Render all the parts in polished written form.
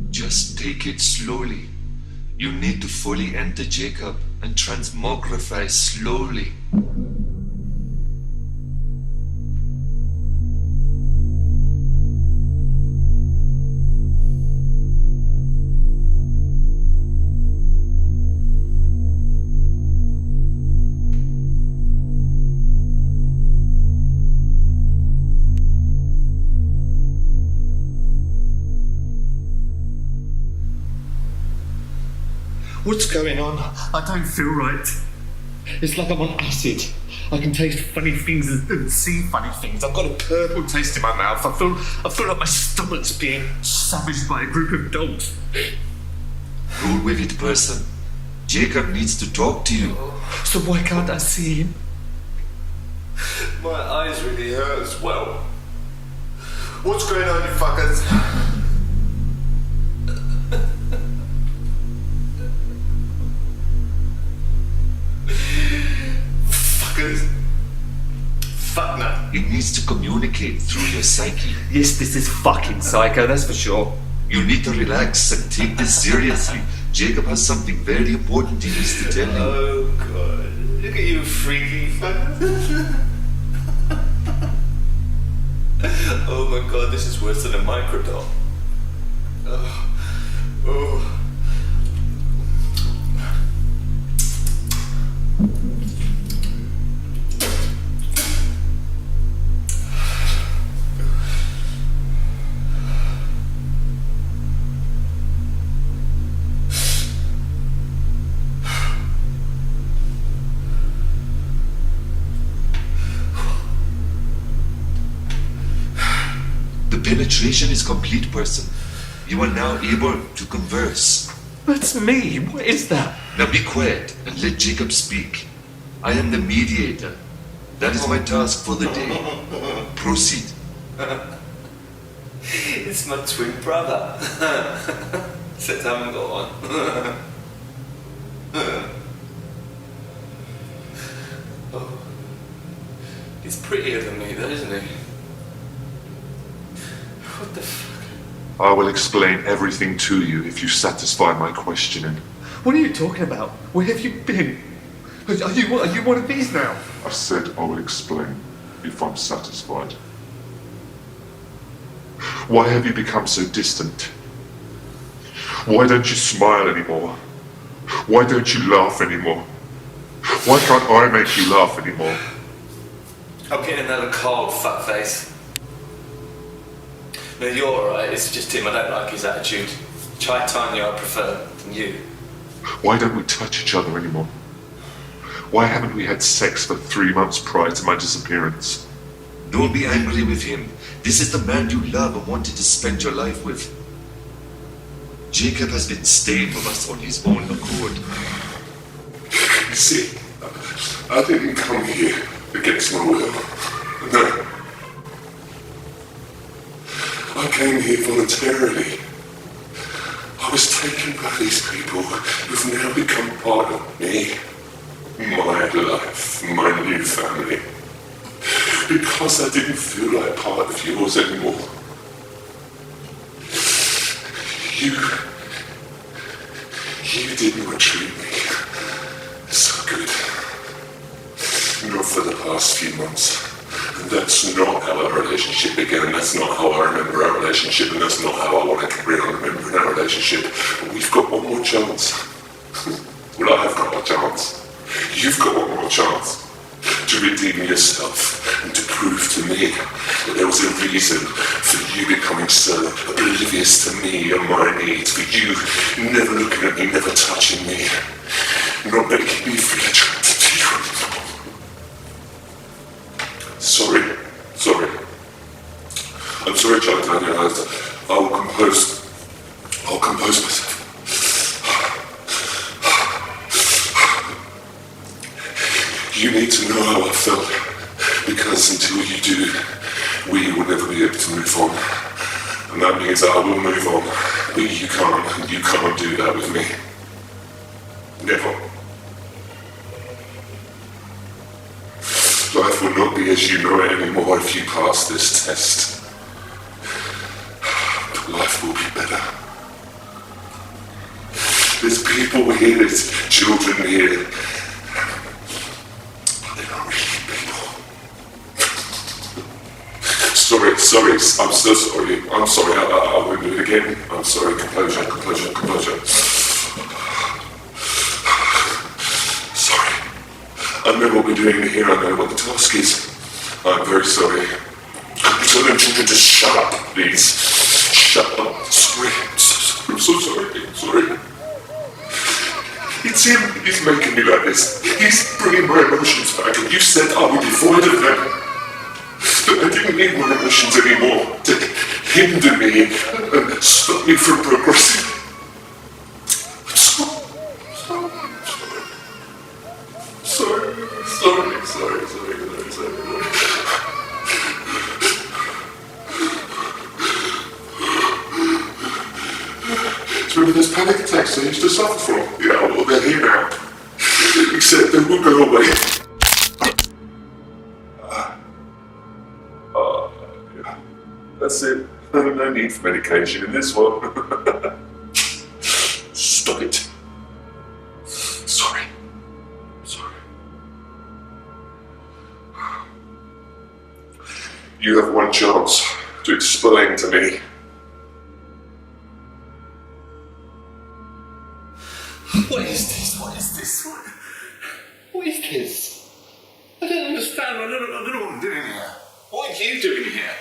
Just take it slowly. You need to fully enter Jacob and transmogrify slowly. What's going on? I don't feel right. It's like I'm on acid. I can taste funny things and see funny things. I've got a purple taste in my mouth. I feel like my stomach's being savaged by a group of dogs. Roll with it, person. Jacob needs to talk to you. So why can't I see him? My eyes really hurt as well. What's going on, you fuckers? Fuck no. It needs to communicate through your psyche. Yes, this is fucking psycho, that's for sure. You need to relax and take this seriously. Jacob has something very important he needs to tell you. Oh god, look at you freaky fucker. Oh my god, this is worse than a microdot. Oh. The penetration is complete, person. You are now able to converse. That's me. What is that? Now be quiet and let Jacob speak. I am the mediator. That is my task for the day. Proceed. It's my twin brother. Except I haven't got one. Oh. He's prettier than me though, isn't he? What the fuck? I will explain everything to you if you satisfy my questioning. What are you talking about? Where have you been? Are you one of these now? I said I will explain if I'm satisfied. Why have you become so distant? Why don't you smile anymore? Why don't you laugh anymore? Why can't I make you laugh anymore? I'm getting another cold, fuckface. No, you're alright, it's just him, I don't like his attitude. Try Tanya I prefer than you. Why don't we touch each other anymore? Why haven't we had sex for 3 months prior to my disappearance? Don't be angry with him. This is the man you love and wanted to spend your life with. Jacob has been staying with us on his own accord. You see, I didn't come here against my will. No. I came here voluntarily. I was taken by these people who've now become part of me, my life, my new family. Because I didn't feel like part of yours anymore. You did not treat me so good. Not for the past few months. And that's not how our relationship began, and that's not how I remember our relationship, and that's not how I want to carry on remembering our relationship. But we've got one more chance. Well, I have got a chance. You've got one more chance to redeem yourself and to prove to me that there was a reason for you becoming so oblivious to me and my needs, for you never looking at me, never touching me, not making me feel attracted to you anymore. Sorry. I'm sorry, Jonathan, I realized I'll compose myself. You need to know how I felt, because until you do, we will never be able to move on. And that means I will move on, but you can't, and you can't do that with me. Never. Life will not be as you know it anymore if you pass this test. But life life will be better. There's people here, there's children here. But they're not really people. Sorry, I'm so sorry. I'm sorry, I won't do it again. I'm sorry, composure. Sorry. I know what we're doing here, I know what the task is. I'm very sorry. Tell them children to shut up, please. Shut up. Sorry, I'm so sorry. It's him, he's making me like this. He's bringing my emotions back, and you said I would be void of them. But I didn't need my emotions anymore to hinder me and stop me from progressing. Sorry. Remember those panic attacks I used to suffer from? Yeah, well, they're here now. Except they will go away. Yeah. That's it. No need for medication in this one. Stop it. Sorry. You have one chance to explain to me. What is this? I don't understand. I don't know what I'm doing here. What are you doing here?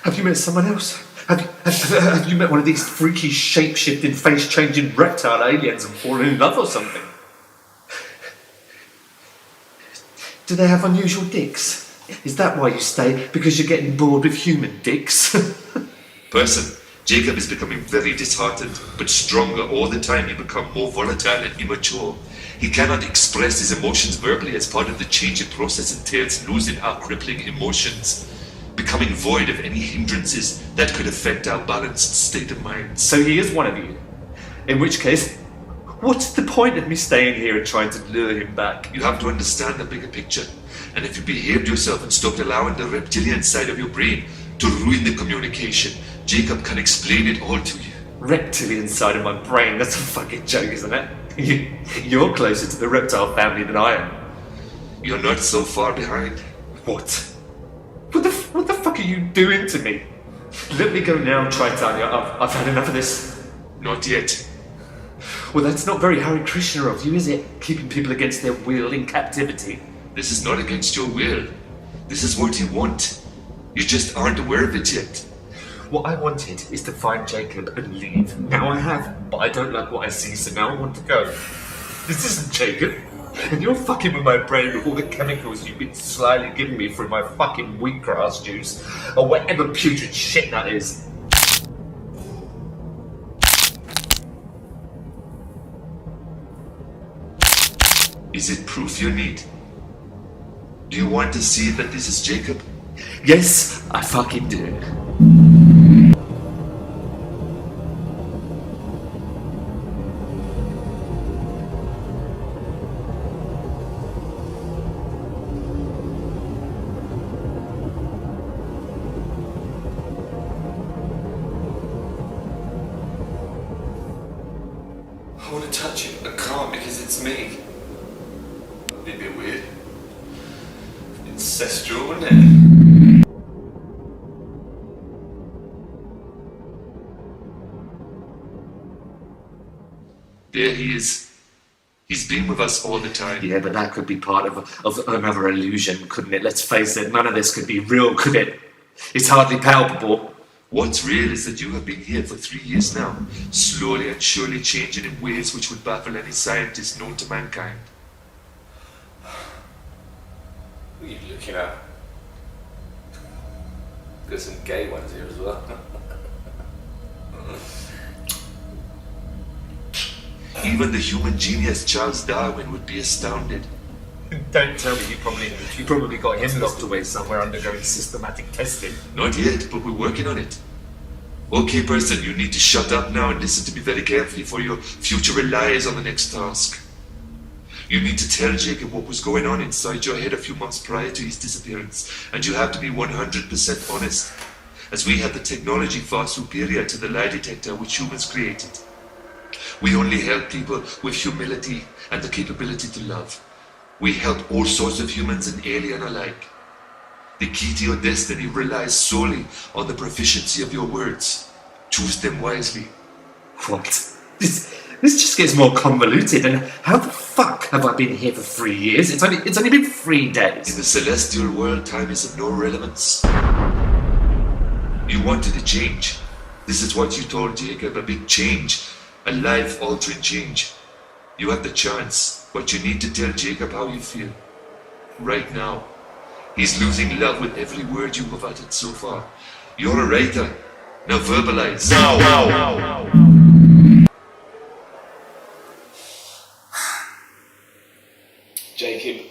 Have you met someone else? Have you met one of these freaky, shape-shifting, face-changing reptile aliens and fallen in love or something? Do they have unusual dicks? Is that why you stay? Because you're getting bored with human dicks? Person, Jacob is becoming very disheartened, but stronger all the time. He becomes more volatile and immature. He cannot express his emotions verbally as part of the changing process entails losing our crippling emotions, becoming void of any hindrances that could affect our balanced state of mind. So he is one of you. In which case, what's the point of me staying here and trying to lure him back? You have to understand the bigger picture, and if you behaved yourself and stopped allowing the reptilian side of your brain to ruin the communication, Jacob can explain it all to you. Reptilian side of my brain? That's a fucking joke, isn't it? You're closer to the reptile family than I am. You're not so far behind. What? What the fuck are you doing to me? Let me go now and try and tell you I've had enough of this. Not yet. Well, that's not very Hare Krishna of you, is it? Keeping people against their will in captivity. This is not against your will. This is what you want. You just aren't aware of it yet. What I wanted is to find Jacob and leave. Now I have, but I don't like what I see, so now I want to go. This isn't Jacob. And you're fucking with my brain with all the chemicals you've been slyly giving me through my fucking wheatgrass juice, or whatever putrid shit that is. Is it proof you need? Do you want to see that this is Jacob? Yes, I fucking do. I want to touch it, but I can't because it's me. That'd be a bit weird. Ancestral, wouldn't it? There he is. He's been with us all the time. Yeah, but that could be part of another illusion, couldn't it? Let's face it, none of this could be real, could it? It's hardly palpable. What's real is that you have been here for 3 years now, slowly and surely changing in ways which would baffle any scientist known to mankind. What are you looking at? Got some gay ones here as well. Even the human genius Charles Darwin would be astounded. Don't tell me you probably got him locked away somewhere undergoing systematic testing. Not yet, but we're working on it. Okay, person, you need to shut up now and listen to me very carefully, for your future relies on the next task. You need to tell Jacob what was going on inside your head a few months prior to his disappearance, and you have to be 100% honest. as we have the technology far superior to the lie detector which humans created. We only help people with humility and the capability to love. We help all sorts of humans and alien alike. The key to your destiny relies solely on the proficiency of your words. Choose them wisely. What? This just gets more convoluted, and how the fuck have I been here for 3 years? It's only been 3 In days. the celestial world, time is of no relevance. You wanted a change. This is what you told Jacob, a big change. A life-altering change. You have the chance, but you need to tell Jacob how you feel. Right now. He's losing love with every word you have uttered so far. You're a writer. Now verbalize. Now. Jacob,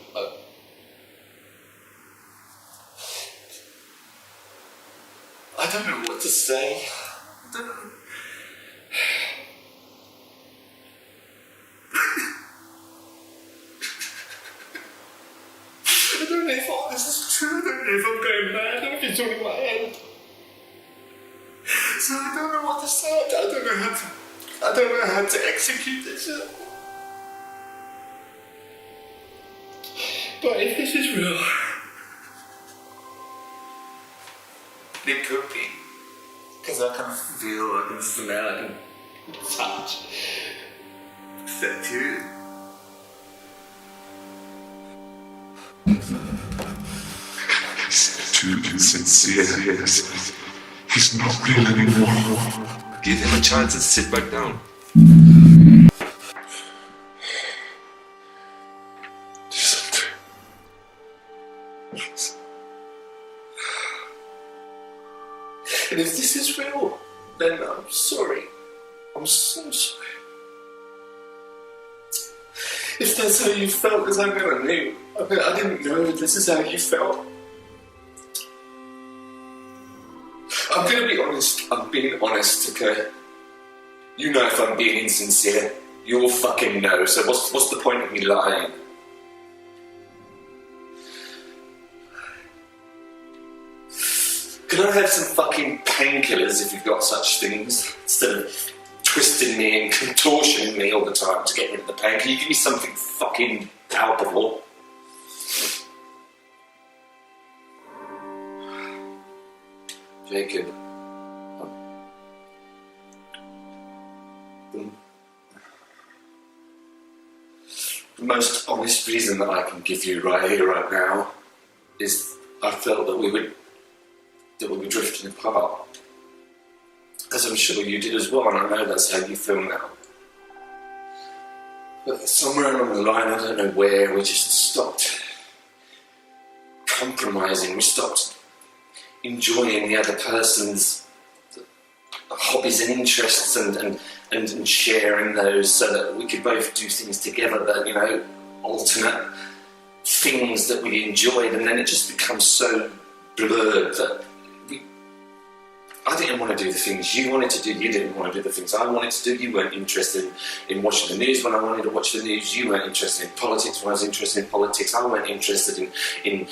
I don't know what to say. I don't know. I don't know if all this is true. I don't know if I'm going mad. I don't know if it's all in my head. So I don't know what to say. I don't know how to execute this. But if this is real, it could be. Because I can feel, I can smell, I can touch. Except you. He's too insincere. He's not real anymore. Give him a chance and sit back down. And if this is real, then I'm sorry. I'm so sorry. If that's how you felt, because I never knew. I didn't know this is how you felt. I'm gonna be honest. I'm being honest, okay? You know if I'm being insincere. You'll fucking know. So what's the point of me lying? Can I have some fucking painkillers if you've got such things? Instead of twisting me and contortioning me all the time to get rid of the pain, can you give me something fucking palpable? Jacob. The most honest reason that I can give you right here, right now, is I felt that we would be drifting apart. As I'm sure you did as well, and I know that's how you feel now. But somewhere along the line, I don't know where, we just stopped compromising. We stopped enjoying the other person's hobbies and interests and sharing those so that we could both do things together that, you know, alternate things that we enjoyed, and then it just becomes so blurred that I didn't want to do the things you wanted to do, you didn't want to do the things I wanted to do, you weren't interested in watching the news when I wanted to watch the news, you weren't interested in politics when I was interested in politics, I weren't interested in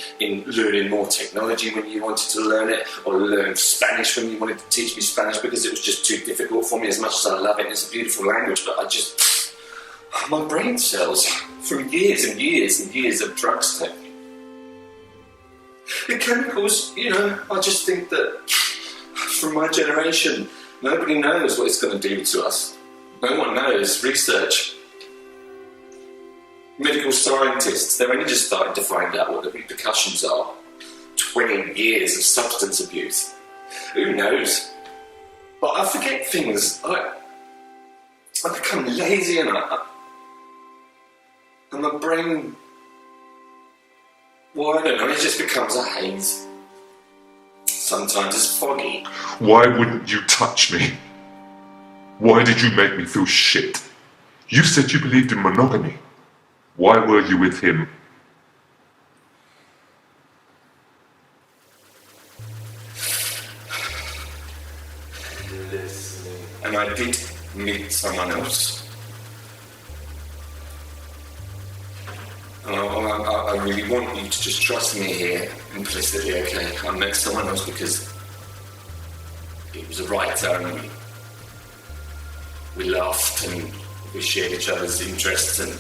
learning more technology when you wanted to learn it, or learn Spanish when you wanted to teach me Spanish because it was just too difficult for me, as much as I love it, it's a beautiful language, but my brain cells, from years and years and years of drugs taking. The chemicals, you know, I just think that from my generation, nobody knows what it's going to do to us. No one knows. Research. Medical scientists, they're only just starting to find out what the repercussions are. 20 years of substance abuse. Who knows? But I forget things. I become lazy and my brain, well, I don't know, it just becomes a haze. Sometimes it's foggy. Why wouldn't you touch me? Why did you make me feel shit? You said you believed in monogamy. Why were you with him? And I did meet someone else. I really want you to just trust me here implicitly, okay? I met someone else because he was a writer, and we laughed and we shared each other's interests and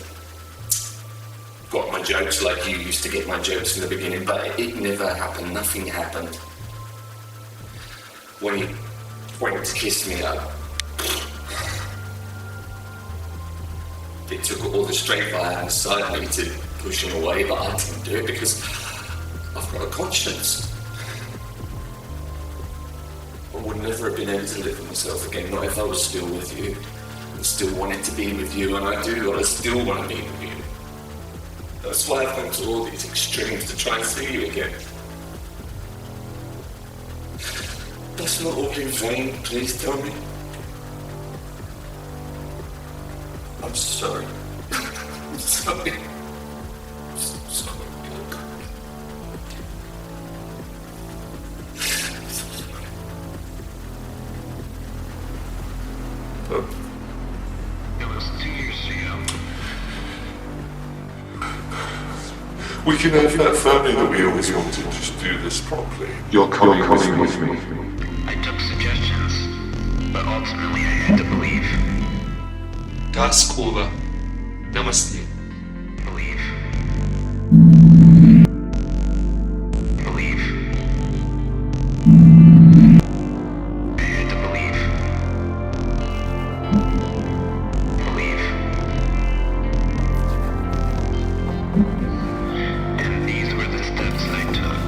got my jokes like you used to get my jokes in the beginning, but it never happened. Nothing happened. When he went to kiss me, it took all the strength I had inside me to push him away, but I didn't do it because I've got a conscience. I would never have been able to live with myself again, not if I was still with you. I still wanted to be with you, and I still want to be with you. That's why I've gone to all these extremes to try and see you again. That's not all in vain, please tell me. I'm sorry. I'm sorry. I'm so sorry. It was 2 years ago. We can have that family that we always wanted. Just do this properly. You're coming with me. I took suggestions, but ultimately I had to believe. Task over. Namaste. Believe. Believe. I had to believe. Believe. And these were the steps I took.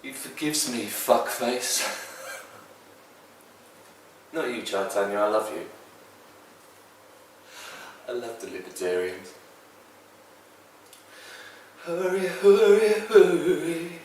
He forgives me, fuckface. Not you, Chaitanya, I love you. I love the libertarians. Hurry, hurry, hurry.